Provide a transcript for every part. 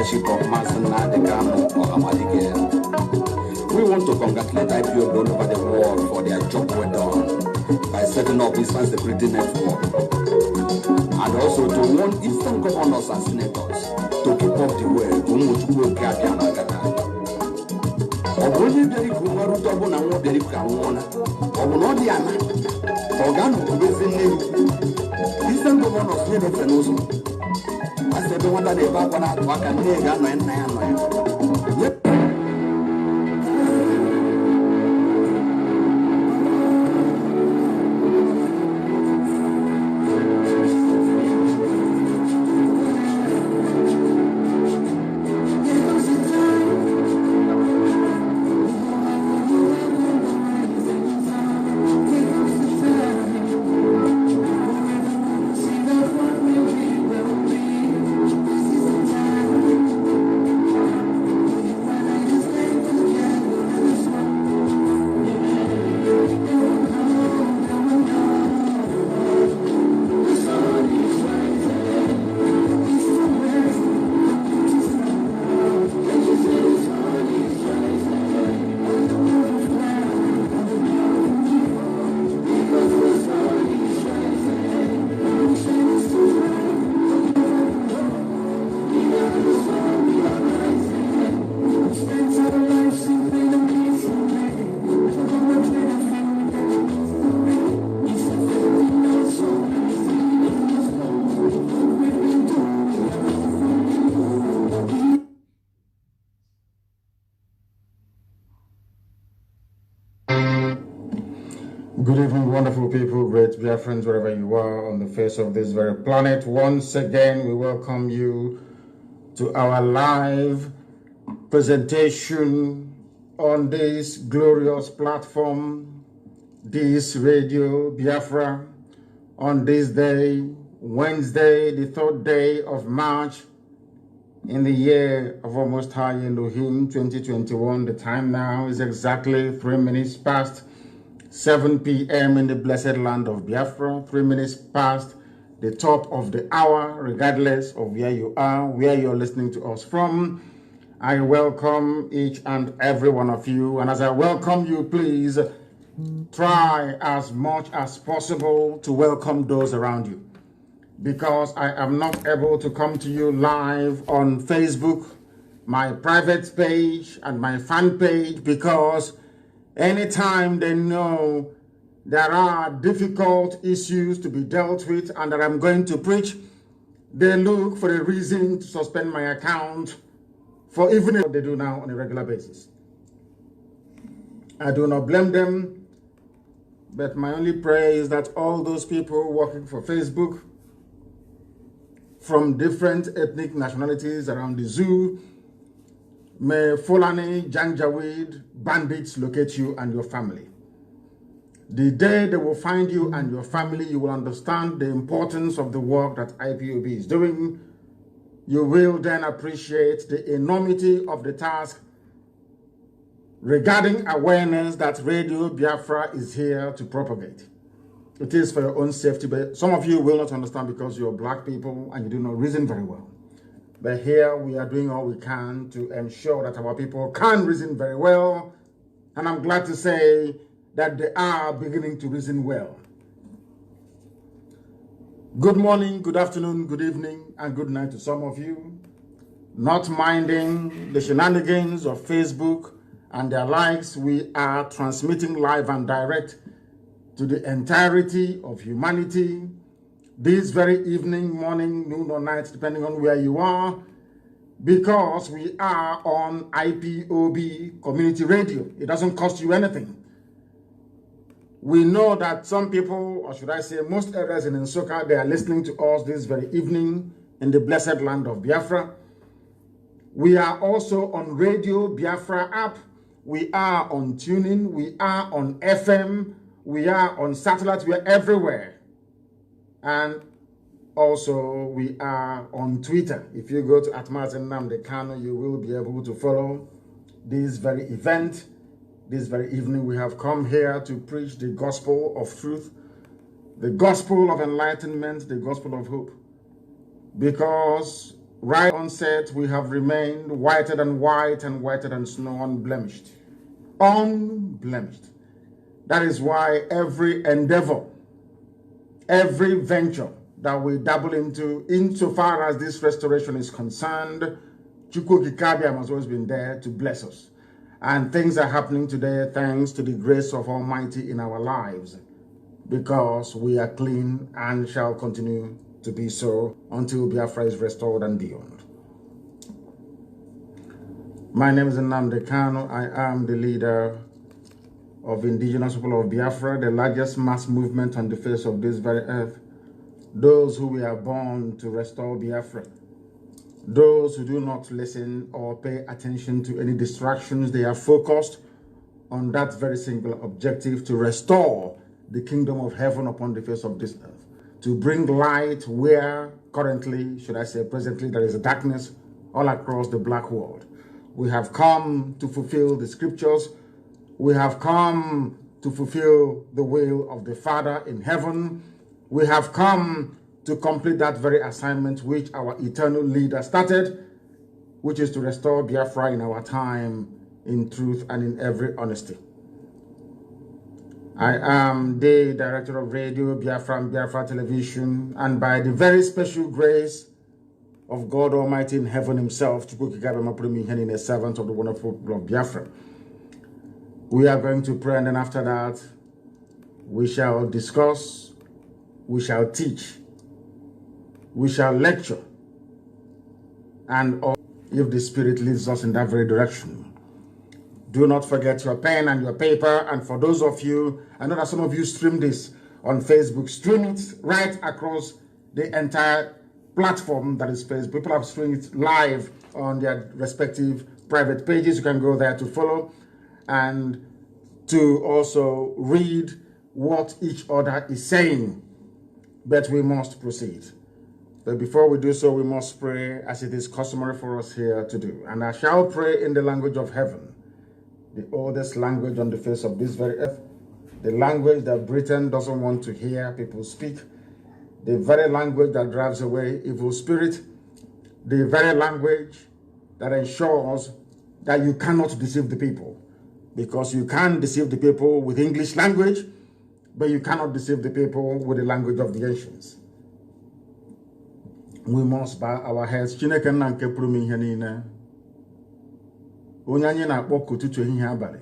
leadership of MAZI NNAMDI KANU or MAZI. We want to congratulate IPOB all over the world for their job well done by setting up Eastern Security Network, and also to warn Eastern governors and senators to keep up the way. Only very good to na one very good one. Not the Anna. Organ with Eastern governors need of Fenoso. I said, the one that they back on our work and they got 999. Yep. Good evening, wonderful people, great dear friends, wherever you are on the face of this very planet. Once again, we welcome you to our live presentation on this glorious platform, this Radio Biafra, on this day, Wednesday, the 3rd day of March, in the year of our Most High Elohim 2021. The time now is exactly 3 minutes past 7 p.m. in the blessed land of Biafra, 3 minutes past the top of the hour, regardless of where you are, where you're listening to us from. I welcome each and every one of you. And as I welcome you, please try as much as possible to welcome those around you. Because I am not able to come to you live on Facebook, my private page and my fan page, because anytime they know there are difficult issues to be dealt with and that I'm going to preach, they look for a reason to suspend my account for even what they do now on a regular basis. I do not blame them, but my only prayer is that all those people working for Facebook from different ethnic nationalities around the zoo, may Fulani, Janjaweed, bandits locate you and your family. The day they will find you and your family, you will understand the importance of the work that IPOB is doing. You will then appreciate the enormity of the task regarding awareness that Radio Biafra is here to propagate. It is for your own safety, but some of you will not understand because you're black people and you do not reason very well. But here we are doing all we can to ensure that our people can reason very well. And I'm glad to say that they are beginning to reason well. Good morning, good afternoon, good evening, and good night to some of you. Not minding the shenanigans of Facebook and their likes, we are transmitting live and direct to the entirety of humanity this very evening, morning, noon, or night, depending on where you are, because we are on IPOB community radio. It doesn't cost you anything. We know that some people, or should I say most areas in Nsoka, they are listening to us this very evening in the blessed land of Biafra. We are also on Radio Biafra app. We are on TuneIn. We are on FM. We are on satellite. We are everywhere. And also we are on Twitter. If you go to @MAZI NNAMDI KANU, you will be able to follow this very event. This very evening we have come here to preach the gospel of truth, the gospel of enlightenment, the gospel of hope. Because right on set, we have remained whiter than white and whiter than snow, unblemished. Unblemished. That is why every endeavor, every venture that we dabble into, insofar as this restoration is concerned, Chukwu Kikabia has always been there to bless us. And things are happening today thanks to the grace of Almighty in our lives, because we are clean and shall continue to be so until Biafra is restored and beyond. My name is NNAMDI KANU. I am the leader of indigenous people of Biafra, the largest mass movement on the face of this very earth. Those who were born to restore Biafra. Those who do not listen or pay attention to any distractions, they are focused on that very single objective, to restore the kingdom of heaven upon the face of this earth, to bring light where currently, should I say presently, there is darkness all across the black world. We have come to fulfill the scriptures. We have come to fulfill the will of the Father in heaven. We have come to complete that very assignment which our eternal leader started, which is to restore Biafra in our time, in truth and in every honesty. I am the director of radio, Biafra and Biafra Television, and by the very special grace of God Almighty in heaven himself, a servant of the wonderful people of Biafra, we are going to pray, and then after that, we shall discuss, we shall teach, we shall lecture, and if the Spirit leads us in that very direction. Do not forget your pen and your paper. And for those of you, I know that some of you stream this on Facebook, stream it right across the entire platform that is Facebook. People have streamed it live on their respective private pages. You can go there to follow and to also read what each other is saying. But we must proceed. But before we do so, we must pray as it is customary for us here to do. And I shall pray in the language of heaven, the oldest language on the face of this very earth, the language that Britain doesn't want to hear people speak, the very language that drives away evil spirit, the very language that ensures that you cannot deceive the people, because you can deceive the people with English language, but you cannot deceive the people with the language of the ancients. We must bow our heads. Chineke nna nke pụrụ ihe niile, onye anyị na-akpọ ka ụtụtụ ehihie abalị,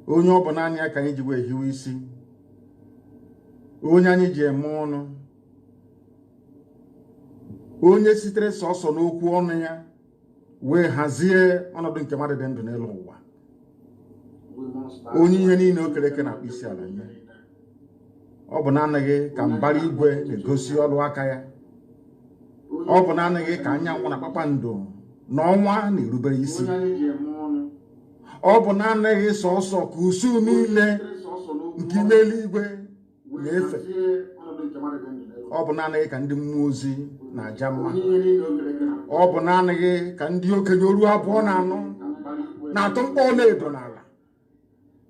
onye ọ bụ naanị ya ka anyị ji wee hiwe isi, onye anyị ji eme ọnụ, onye sitere sọsọ n'okwu ọnụ ya wee hazie ọnọdụ nke mmadụ dị ndụ n'elu ụwa, onye ihe niile o kere eke na-akpụ isi ala nye. Ọ bụ naanị ka mbara igwe na-egosi ọrụ aka ya. Ọ bụ naanị ka anyanwụ na kpakpando n'ọnwa na-erubere isi. Ọ bụ naanị sọsọ ka usu niile nke ime eluigwe na-efe. Ọ bụ naanị ka ndị mmụọ ozi na-aja mma. Ọ bụ naanị ka ndị okenye oru abụọ na anọ na-atụ mkpọ na-edo n'ala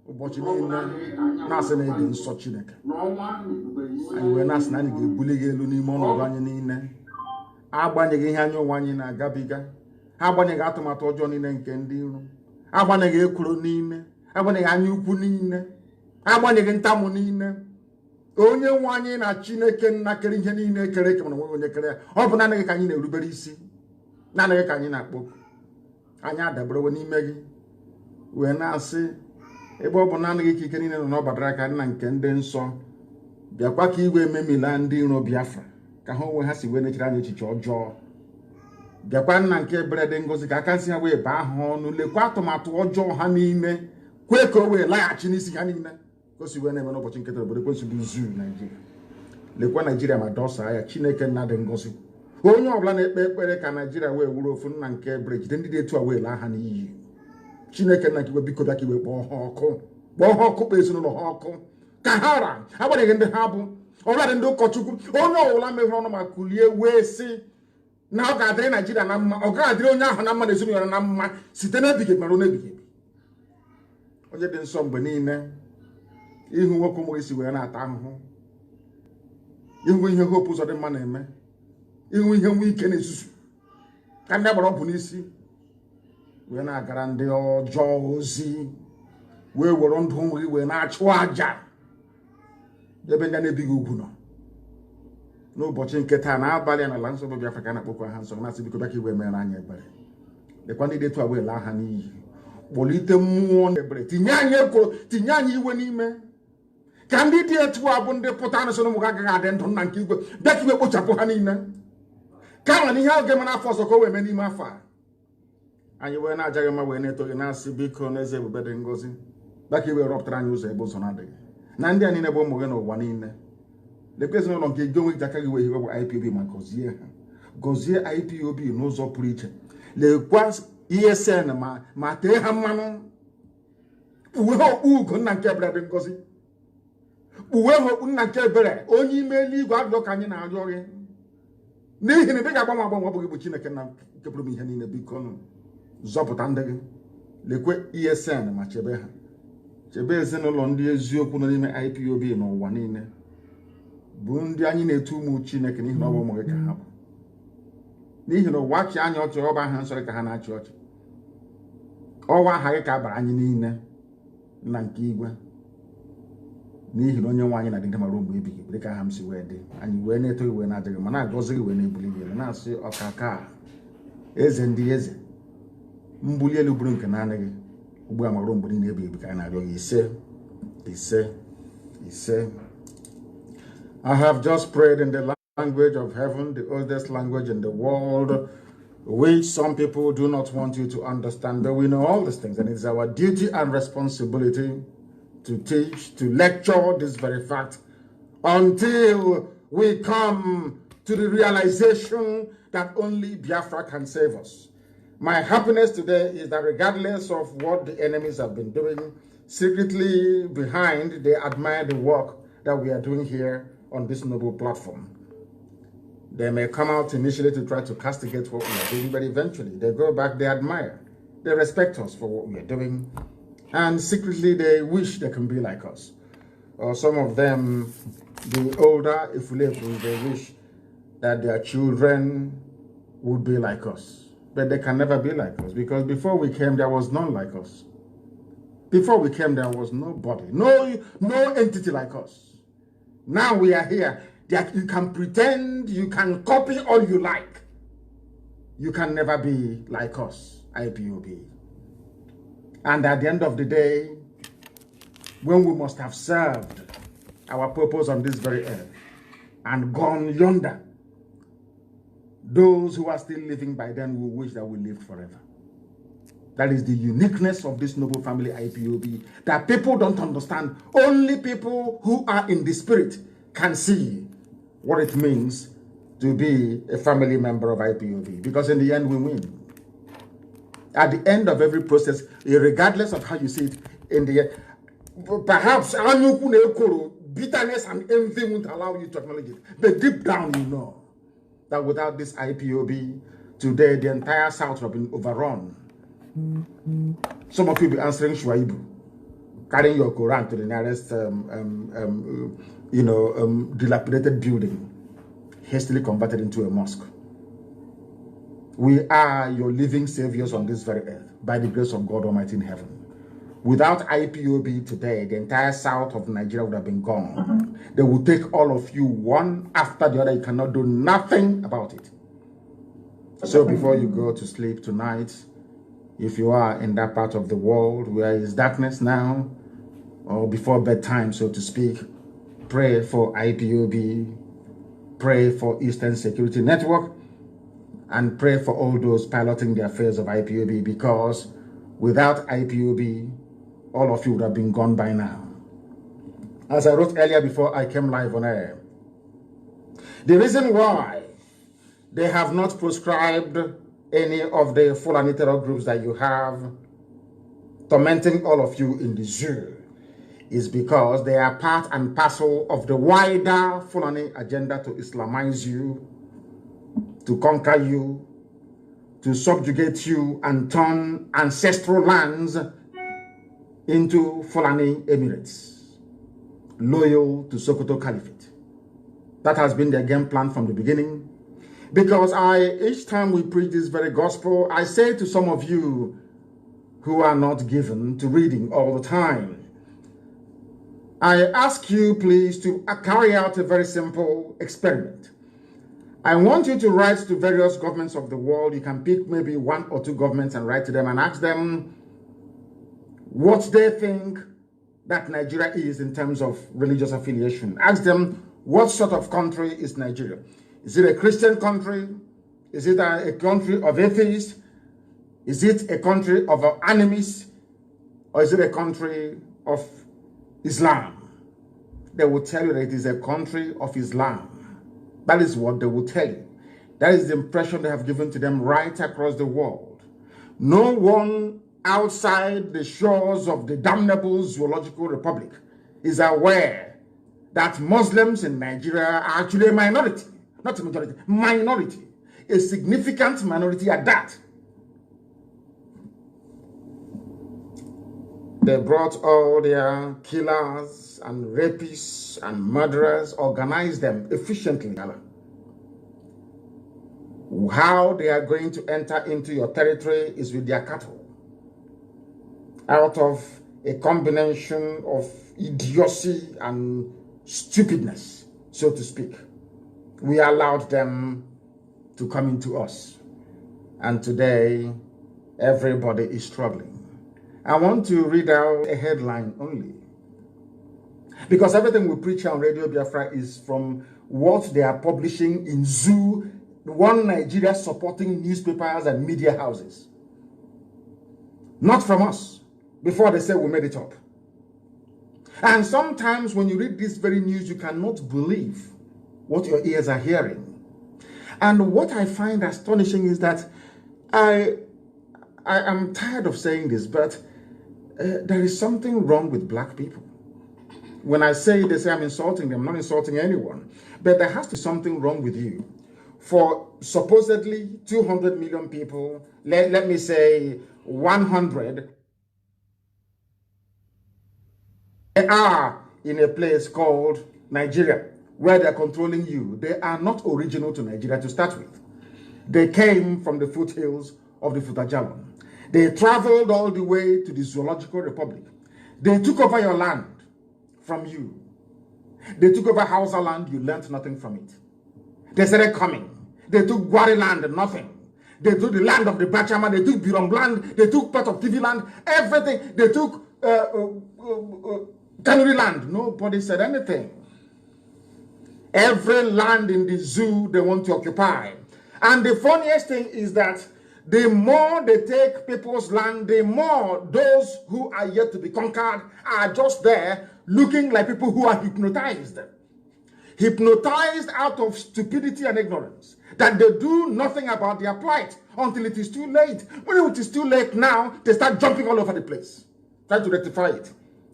ụbọchị niile na-asị na ịdị nsọ Chineke. Anyị wee na-asị na anyị ga-ebuli gị elu n'ime ọnọdụ anyị niile, agbanyeghị ihe anya ụwa anyị na-agabiga, agbanyeghị atụmatụ ọjọọ niile nke ndị iro, agbanyeghị ekworo niile, agbanyeghị anya ukwu niile, agbanyeghị ntamụ niile. Onye nwe anyị na Chineke nna kere ihe niile kere eke mana onwe onye kere ya. Ọ bụ naanị ka anyị na-erubere isi, naanị ka anyị na-akpọku. Anyị adaberewe n'ime gị wee na-asị, ebe ọ bụ naanị gị ka ike niile nọ n'ọbara aka nna nke ndị nsọ, bịakwa ka igwe ememila ndị iro Biafra ka ha onwe ha si wee nechere anyị echiche ọjọọ. Bịakwa nna nke ebere dị ngozi ka aka nsị ha wee baa ha ọnụ, lekwa atụmatụ ọjọọ ha niile, kwee ka o wee laghachi n'isi ha niile ka o si wee na-eme n'ụbọchị nketa obodo ekwensị bụ izu Naijiria. Lekwa Naijiria ma dọsaa ya. Chineke nna dị ngozi, onye ọbụla na-ekpe ekpere ka Naijiria wee wuru ofu, nna nke ebere jide ndị dị etu a wee laa ha n'iyi. Chineke nna kiwe biko bịa ka iwe kpọọ ha ọkụ, kpọọ ha ọkụ, kpọọ ezinụlọ ha ọkụ ka ha ra, agbanyeghị ndị ha bụ, ọbụladị ndị ụkọchukwu, onye ọbụla mehụrụ ọnụ ma kulie wee sị na ọ ga-adịrị Naijiria na mma, ọ ga-adịrị onye ahụ na mma na ezinụlọ na mma site n'ebighị mara n'ebighị ebi. Onye dị nsọ mgbe niile, ihu nwoke ụmụ isi wee na-ata ahụhụ, ihu ihe hope ụzọ dị mma na-eme, inwe ihe nwe ike n'ezuzu ka ndị agbara ọgwụ n'isi wee na-agara ndị ọjọọ ozi wee were ndụ ụmụ gị wee na-achụ aja ebe ndị na-ebighị ugwu nọ n'ụbọchị nke taa n'abalị n'ala nsọ bụ Biafra ka a na-akpọkwa ha nsọ na-asị biko bịa ka iwe mere anyị ebere lekwa ndị detu agwa ele aha n'iyi kpọlite mmụọ na ebere tinye anyị iwe n'ime ka ndị dị etu a bụ ndị pụta n'ụsọ ụmụ ha agaghị adị ndụ nna nke igwe bịa ka iwe kpochapụ ha niile ka nwa n'ihe oge mere afọ ọzọ ka o wee mee n'ime afọ a anyị wee na-ajaghị mma wee na-etoghị na-asị biko n'eze ebube dị ngozi bịa ka iwe rọpụtara anyị ụzọ ebe ụzọ na-adịghị na ndị a niile bụ ụmụ gị n'ụwa niile lekwa ezinụlọ nke gị onwe gị aka gị wee hiwe bụ IPOB ma gọzie ha gọzie IPOB n'ụzọ pụrụ iche lekwa ESN ma tee ha mmanụ kpuwe ha okpu ugo nna nke ebere dị ngozi kpuwe ha okpu nna nke ebere onye ime eluigwe adụọ ka anyị na-arịọ gị n'ihi na ị dịghị agbanwe agbanwe ọ bụghị bụ Chineke na nke pụrụ m ihe niile biko zọpụta ndị gị lekwe ESN ma chebe ha chebe ezinụlọ ndị eziokwu nọ n'ime IPOB n'ụwa niile bụ ndị anyị na-etu ụmụ Chineke n'ihi na ọ bụ ụmụ gị ka ha bụ n'ihi na ụwa chị anyị ọchị ọba aha nsọ ka ha na-achị ọchị ọwa aha gị ka a bara anyị niile na nke igwe n'ihi na onye nwe anyị na-adịgide mara mgbe ebighị dị ka aha m si wee dị anyị wee na-eto wee na-adịghị ma na-agọzi gị wee na-ebuli gị elu na-asị ọkaka eze ndị eze mbuli elu bụrụ nke naanị gị ugbu a mara mgbe niile ebighị ka anyị na-arịọ gị ise. I have just prayed in the language of heaven, the oldest language in the world, which some people do not want you to understand, but we know all these things, and it's our duty and responsibility to teach, to lecture this very fact, until we come to the realization that only Biafra can save us. My happiness today is that regardless of what the enemies have been doing, secretly behind, they admire the work that we are doing here on this noble platform. They may come out initially to try to castigate what we are doing, but eventually they go back, they admire, they respect us for what we are doing, and secretly they wish they can be like us. Or some of them, the older Ifulefus, they wish that their children would be like us. But they can never be like us, because before we came, there was none like us. Before we came, there was nobody, no entity like us. Now we are here. You can pretend, you can copy all you like. You can never be like us, IPOB. And at the end of the day, when we must have served our purpose on this very earth and gone yonder, those who are still living by then will wish that we lived forever. That is the uniqueness of this noble family IPOB that people don't understand. Only people who are in the spirit can see what it means to be a family member of IPOB. Because in the end, we win. At the end of every process, regardless of how you see it, in the end, perhaps bitterness and envy won't allow you to acknowledge it. But deep down, you know that without this IPOB, today the entire South would have been overrun. Some of you will be answering Shuaibu, carrying your Quran to the nearest, dilapidated building, hastily converted into a mosque. We are your living saviors on this very earth, by the grace of God Almighty in heaven. Without IPOB today, the entire south of Nigeria would have been gone. They will take all of you one after the other. You cannot do nothing about it. So before you go to sleep tonight, if you are in that part of the world where is darkness now, or before bedtime, so to speak, pray for IPOB, pray for Eastern Security Network, and pray for all those piloting the affairs of IPOB, because without IPOB, all of you would have been gone by now. As I wrote earlier before I came live on air, the reason why they have not proscribed any of the Fulani terror groups that you have tormenting all of you in the zoo is because they are part and parcel of the wider Fulani agenda to Islamize you, to conquer you, to subjugate you and turn ancestral lands into Fulani Emirates, loyal to Sokoto Caliphate. That has been their game plan from the beginning. Because each time we preach this very gospel, I say to some of you who are not given to reading all the time, I ask you please to carry out a very simple experiment. I want you to write to various governments of the world. You can pick maybe 1 or 2 governments and write to them and ask them what they think that Nigeria is in terms of religious affiliation. Ask them, what sort of country is Nigeria? Is it a Christian country? Is it a country of atheists? Is it a country of animists? Or is it a country of Islam? They will tell you that it is a country of Islam. That is what they will tell you. That is the impression they have given to them right across the world. No one outside the shores of the damnable zoological republic is aware that Muslims in Nigeria are actually a minority, not a majority, minority, a significant minority at that. They brought all their killers and rapists and murderers, organized them efficiently. How they are going to enter into your territory is with their cattle. Out of a combination of idiocy and stupidness, so to speak. We allowed them to come into us. And today, everybody is struggling. I want to read out a headline only. Because everything we preach on Radio Biafra is from what they are publishing in Zoo, one Nigeria supporting newspapers and media houses. Not from us, before they say we made it up. And sometimes when you read this very news, you cannot believe what your ears are hearing. And what I find astonishing is that I am tired of saying this, but there is something wrong with black people. When I say they say I'm insulting them, I'm not insulting anyone. But there has to be something wrong with you. For supposedly 200 million people, let me say 100, they are in a place called Nigeria, where they're controlling you. They are not original to Nigeria to start with. They came from the foothills of the Futajalon. They traveled all the way to the Zoological Republic. They took over your land from you. They took over Hausa land, you learned nothing from it. They started coming. They took Gwari land, nothing. They took the land of the Bachama, they took Birom land, they took part of TV land, everything. They took Kanuri land. Nobody said anything. Every land in the zoo they want to occupy. And the funniest thing is that the more they take people's land, the more those who are yet to be conquered are just there looking like people who are hypnotized. Hypnotized out of stupidity and ignorance, that they do nothing about their plight until it is too late. When it is too late now, they start jumping all over the place, trying to rectify it.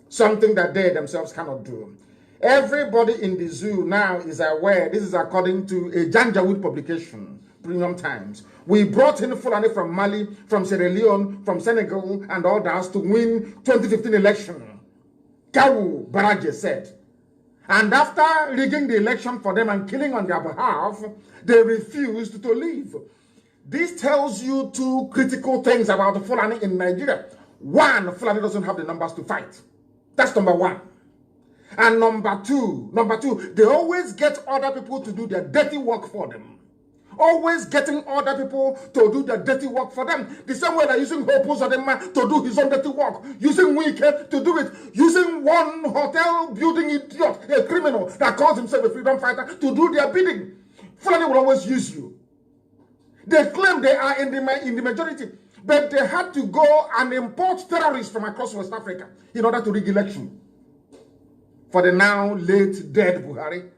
Something that they themselves cannot do. Everybody in the zoo now is aware, this is according to a Janjaweed publication, Premium Times. We brought in Fulani from Mali, from Sierra Leone, from Senegal, and others to win 2015 election. Kawu Baraje said. And after rigging the election for them and killing on their behalf, they refused to leave. This tells you 2 critical things about the Fulani in Nigeria. 1, Fulani doesn't have the numbers to fight. That's number 1. And number two, they always get other people to do their dirty work for them. Always getting other people to do their dirty work for them. The same way they're using Hopo Zadema to do his own dirty work. Using Wike to do it. Using one hotel building idiot, a criminal that calls himself a freedom fighter, to do their bidding. Fulani will always use you. They claim they are in the majority. But they had to go and import terrorists from across West Africa in order to rig election. For the now late dead Buhari,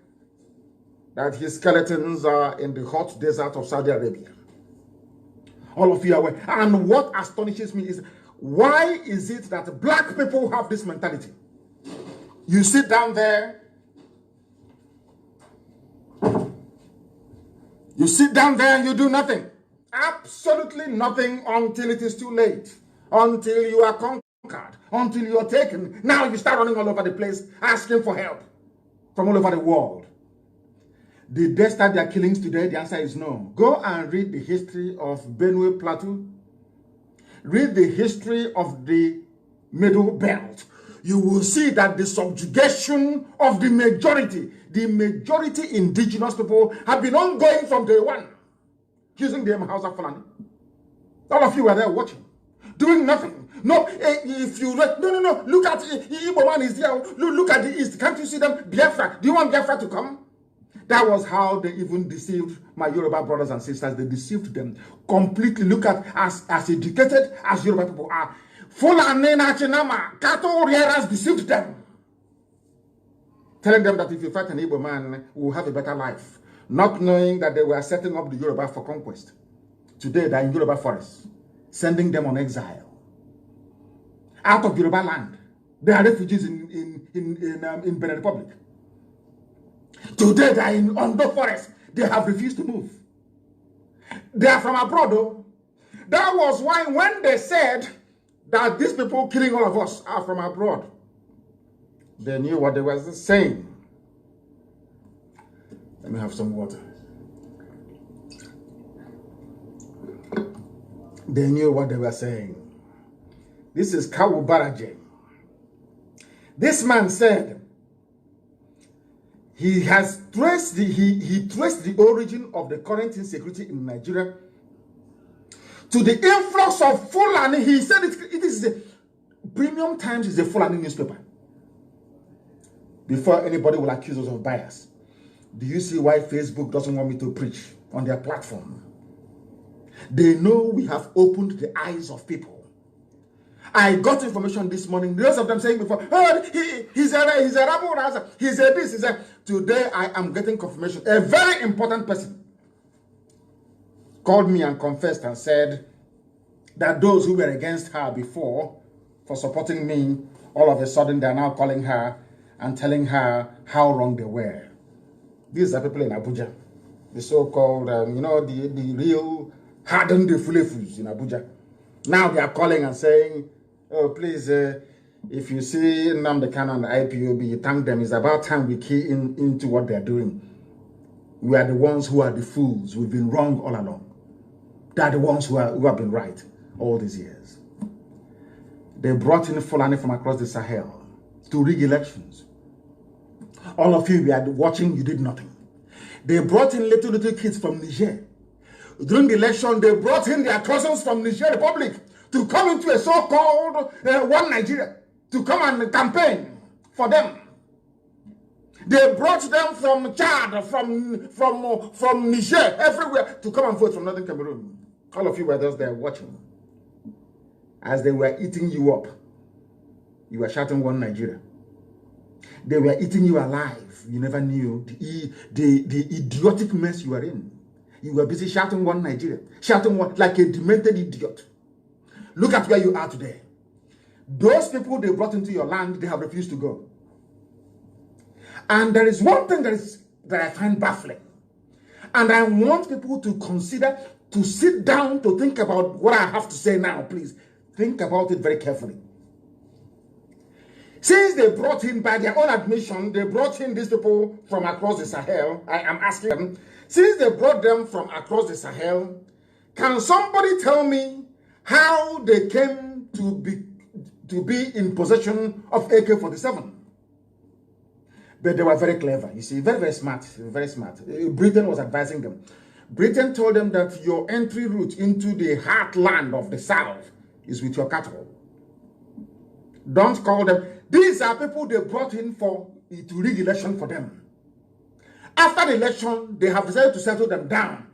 that his skeletons are in the hot desert of Saudi Arabia. All of you are aware. And what astonishes me is, why is it that black people have this mentality? You sit down there, and you do nothing. Absolutely nothing until it is too late. Until you are conquered. Until you are taken. Now you start running all over the place, asking for help from all over the world. Did they start their killings today? The answer is no. Go and read the history of Benue Plateau. Read the history of the Middle Belt. You will see that the subjugation of the majority indigenous people have been ongoing from day one, using the Hausa Fulani. All of you were there watching, doing nothing. No, if you no, look at Igbo man is there. Look at the east. Can't you see them? Biafra. Do you want Biafra to come? That was how they even deceived my Yoruba brothers and sisters. They deceived them completely. Look at as educated as Yoruba people are. Fulani Nachinama, Kato Rieras deceived them. Telling them that if you fight an Igbo man, we will have a better life. Not knowing that they were setting up the Yoruba for conquest. Today they are in Yoruba forest, sending them on exile. Out of Yoruba land. They are refugees in Benin Republic. Today they are in Ondo forest. They have refused to move. They are from abroad though. That was why when they said that these people killing all of us are from abroad, they knew what they were saying. Let me have some water. They knew what they were saying. This is Kawu Baraje. This man said he has traced he traced the origin of the current insecurity in Nigeria to the influx of Fulani. He said it is a Premium Times is a Fulani newspaper. Before anybody will accuse us of bias, do you see why Facebook doesn't want me to preach on their platform? They know we have opened the eyes of people. I got information this morning. Most of them saying before, oh, he's a rabble, he's a this, he's a... Today I am getting confirmation. A very important person called me and confessed and said that those who were against her before for supporting me, all of a sudden they are now calling her and telling her how wrong they were. These are people in Abuja, the so-called, the real hardened fulefus in Abuja. Now they are calling and saying, oh, please, if you see NNAMDI, KANU and IPOB, you thank them. It's about time we key into what they're doing. We are the ones who are the fools. We've been wrong all along. They are the ones who have been right all these years. They brought in Fulani from across the Sahel to rig elections. All of you were watching, you did nothing. They brought in little kids from Niger. During the election, they brought in their cousins from Niger Republic to come into a so-called one Nigeria, to come and campaign for them. They brought them from Chad, from Niger, everywhere, to come and vote from Northern Cameroon. All of you were just there watching. As they were eating you up, you were shouting one Nigeria. They were eating you alive. You never knew the idiotic mess you were in. You were busy shouting one Nigeria, shouting one like a demented idiot. Look at where you are today. Those people they brought into your land, they have refused to go. And there is one thing that I find baffling. And I want people to consider, to sit down, to think about what I have to say now, please. Think about it very carefully. Since they brought in, by their own admission, they brought in these people from across the Sahel, I am asking them, since they brought them from across the Sahel, can somebody tell me how they came to be in possession of AK-47? But they were very clever, you see, very, very smart, very smart. Britain was advising them. Britain told them that your entry route into the heartland of the South is with your cattle. Don't call them. These are people they brought in to rig election for them. After the election, they have decided to settle them down.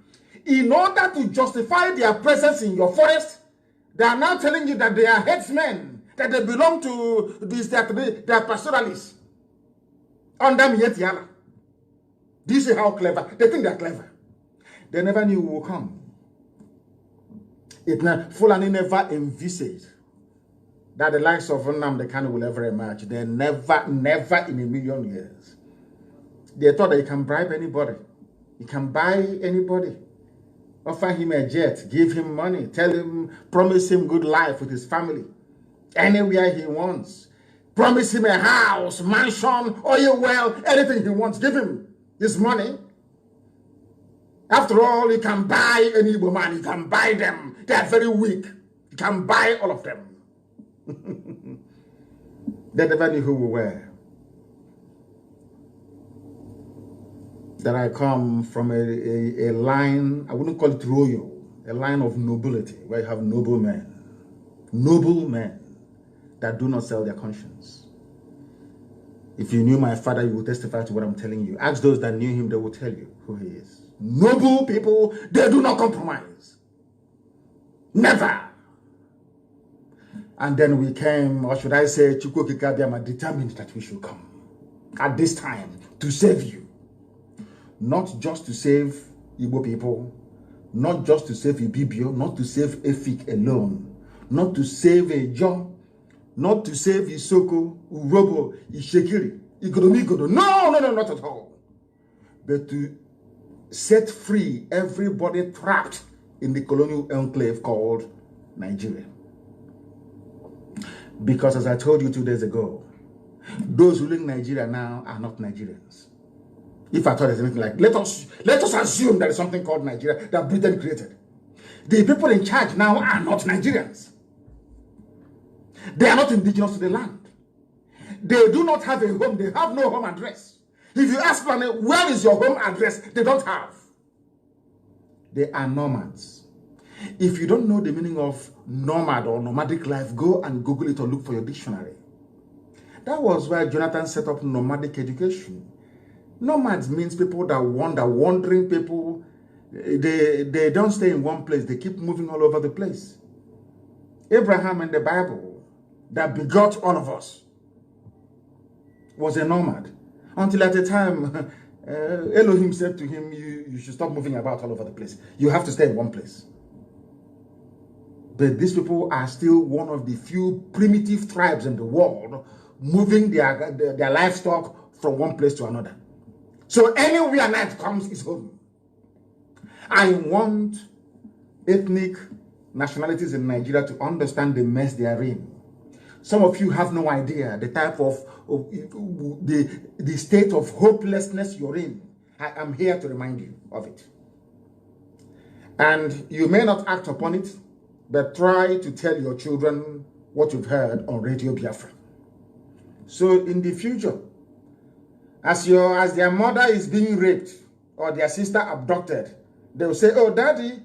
In order to justify their presence in your forest, they are now telling you that they are headsmen, that they belong to this, that they are pastoralists. Under Mietiala. Do you see how clever? They think they are clever. They never knew who would come. Fulani never envisaged that the likes of NNAMDI, KANU will ever emerge. They never in a million years. They thought that you can bribe anybody. You can buy anybody. Offer him a jet, give him money, tell him, promise him good life with his family. Anywhere he wants. Promise him a house, mansion, oil well, anything he wants. Give him his money. After all, you can buy any Igbo man, you can buy them. They are very weak. You can buy all of them. They never knew who we were. That I come from a line, I wouldn't call it royal, a line of nobility, where you have noble men that do not sell their conscience. If you knew my father, you will testify to what I'm telling you. Ask those that knew him, they will tell you who he is. Noble people, they do not compromise. Never. And then we came, or should I say, Chukwokikabiama determined that we should come at this time to save you. Not just to save Igbo people, not just to save Ibibio, not to save Efik alone, not to save Ejo, not to save Isoko, Urobo, Ishekiri, Igodomigodo. No, not at all. But to set free everybody trapped in the colonial enclave called Nigeria. Because as I told you 2 days ago, those ruling Nigeria now are not Nigerians. If I thought there's anything like, let us assume there is something called Nigeria that Britain created. The people in charge now are not Nigerians. They are not indigenous to the land. They do not have a home. They have no home address. If you ask them, where is your home address? They don't have. They are nomads. If you don't know the meaning of nomad or nomadic life, go and Google it or look for your dictionary. That was why Jonathan set up nomadic education. Nomads means people that wander, wandering people. They don't stay in one place. They keep moving all over the place. Abraham in the Bible, that begot all of us, was a nomad. Until at a time, Elohim said to him, you should stop moving about all over the place. You have to stay in one place. But these people are still one of the few primitive tribes in the world moving their livestock from one place to another. So anywhere night comes is home. I want ethnic nationalities in Nigeria to understand the mess they are in. Some of you have no idea the type of the state of hopelessness you're in. I am here to remind you of it. And you may not act upon it, but try to tell your children what you've heard on Radio Biafra. So in the future, as their mother is being raped or their sister abducted, they will say, oh, Daddy,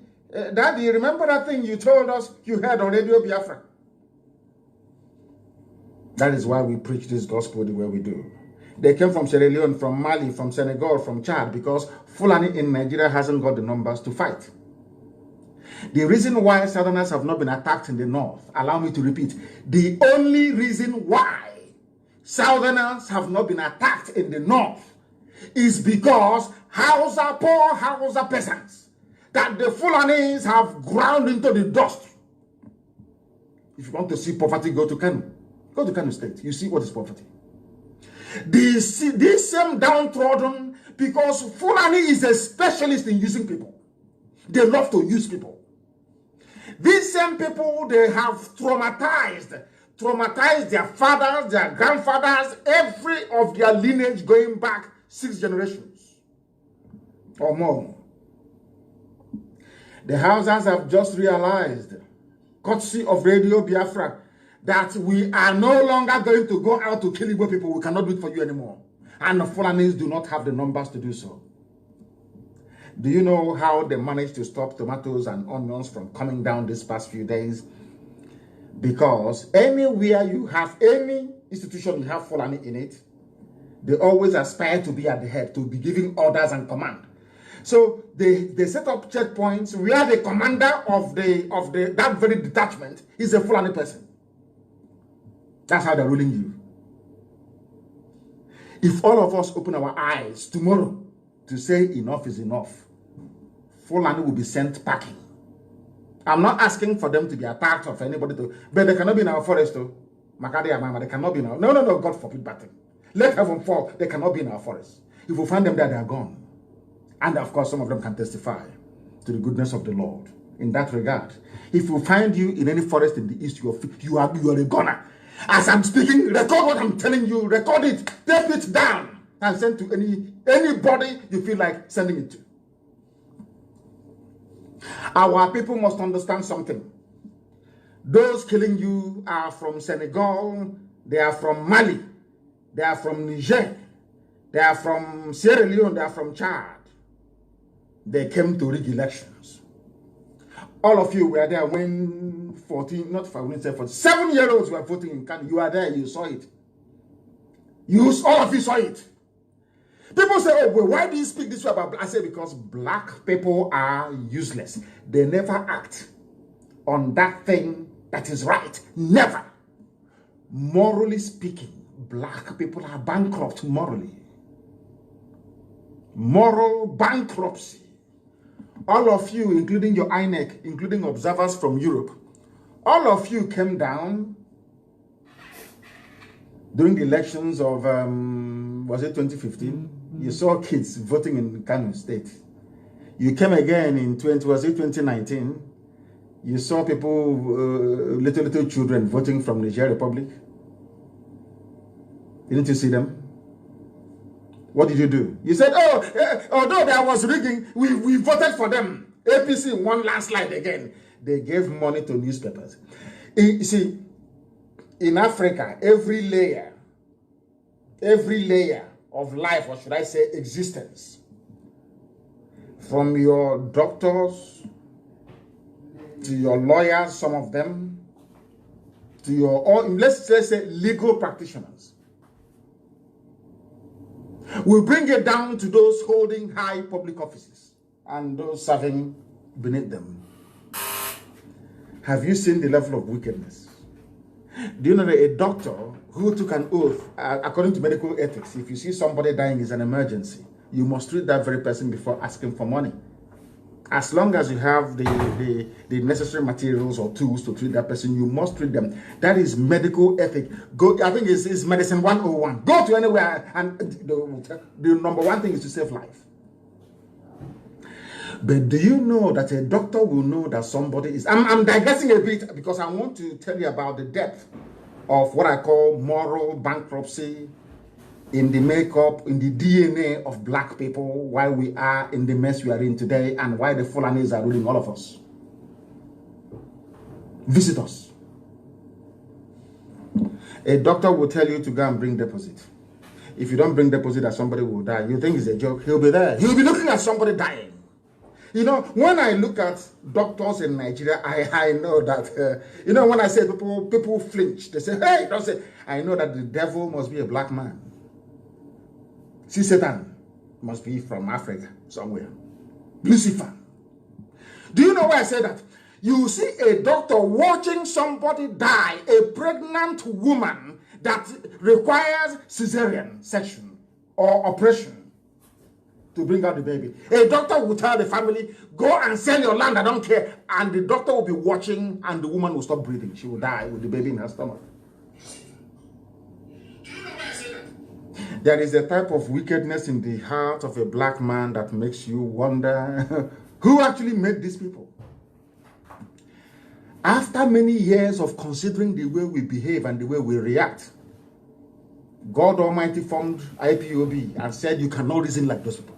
remember that thing you told us you heard on Radio Biafra? That is why we preach this gospel the way we do. They came from Sierra Leone, from Mali, from Senegal, from Chad, because Fulani in Nigeria hasn't got the numbers to fight. The reason why Southerners have not been attacked in the north, allow me to repeat, the only reason why Southerners have not been attacked in the north is because poor Hausa peasants that the Fulanis have ground into the dust. If you want to see poverty, go to KANU. Go to KANU State. You see what is poverty. This same downtrodden, because Fulani is a specialist in using people. They love to use people. These same people, they have traumatized their fathers, their grandfathers, every of their lineage going back 6 generations or more. The Hausas have just realized, courtesy of Radio Biafra, that we are no longer going to go out to kill Igbo people. We cannot do it for you anymore. And the Fulanis do not have the numbers to do so. Do you know how they managed to stop tomatoes and onions from coming down these past few days? Because anywhere you have any institution you have Fulani in it, they always aspire to be at the head, to be giving orders and command. So they set up checkpoints where the commander of that very detachment is a Fulani person. That's how they're ruling you. If all of us open our eyes tomorrow to say enough is enough, Fulani will be sent packing. I'm not asking for them to be attacked or for anybody to, but they cannot be in our forest too. Makadi Amama, they cannot be in our, no, God forbid that thing. Let heaven fall, they cannot be in our forest. If we find them there, they are gone. And of course, some of them can testify to the goodness of the Lord in that regard. If we find you in any forest in the east, you are a goner. As I'm speaking, record what I'm telling you, record it, tape it down, and send to anybody you feel like sending it to. Our people must understand something. Those killing you are from Senegal, they are from Mali, they are from Niger, they are from Sierra Leone, they are from Chad. They came to rig elections. All of you were there when 7-year-olds were voting in KANU. You are there, you saw it. All of you saw it. People say, oh, well, why do you speak this way about black? I say, because black people are useless. They never act on that thing that is right. Never. Morally speaking, black people are bankrupt morally. Moral bankruptcy. All of you, including your INEC, including observers from Europe, all of you came down during the elections of, was it 2015? You saw kids voting in KANU State. You came again in 2019? You saw people, little children voting from Niger Republic. Didn't you see them? What did you do? You said, oh, although there was rigging, we voted for them. APC won landslide again. They gave money to newspapers. You see, in Africa, every layer of life, or should I say existence, from your doctors to your lawyers, some of them, to your, let's say legal practitioners, we bring it down to those holding high public offices and those serving beneath them. Have you seen the level of wickedness? Do you know that a doctor who took an oath, according to medical ethics, if you see somebody dying is an emergency, you must treat that very person before asking for money. As long as you have the necessary materials or tools to treat that person, you must treat them. That is medical ethic. Go, I think it's medicine 101. Go to anywhere, and the number one thing is to save life. But do you know that a doctor will know that somebody is... I'm digressing a bit because I want to tell you about the depth of what I call moral bankruptcy in the makeup, in the DNA of black people, why we are in the mess we are in today, and why the Fulanis are ruling all of us. Visit us. A doctor will tell you to go and bring deposit. If you don't bring deposit, that somebody will die. You think it's a joke? He'll be there. He'll be looking at somebody dying. You know, when I look at doctors in Nigeria, I know that, you know, when I say people flinch, they say, hey, don't say, I know that the devil must be a black man. See, Satan must be from Africa somewhere. Lucifer. Do you know why I say that? You see a doctor watching somebody die, a pregnant woman that requires cesarean section or operation to bring out the baby. A doctor will tell the family, go and sell your land, I don't care. And the doctor will be watching and the woman will stop breathing. She will die with the baby in her stomach. There is a type of wickedness in the heart of a black man that makes you wonder who actually made these people. After many years of considering the way we behave and the way we react, God Almighty formed IPOB and said you cannot reason like those people.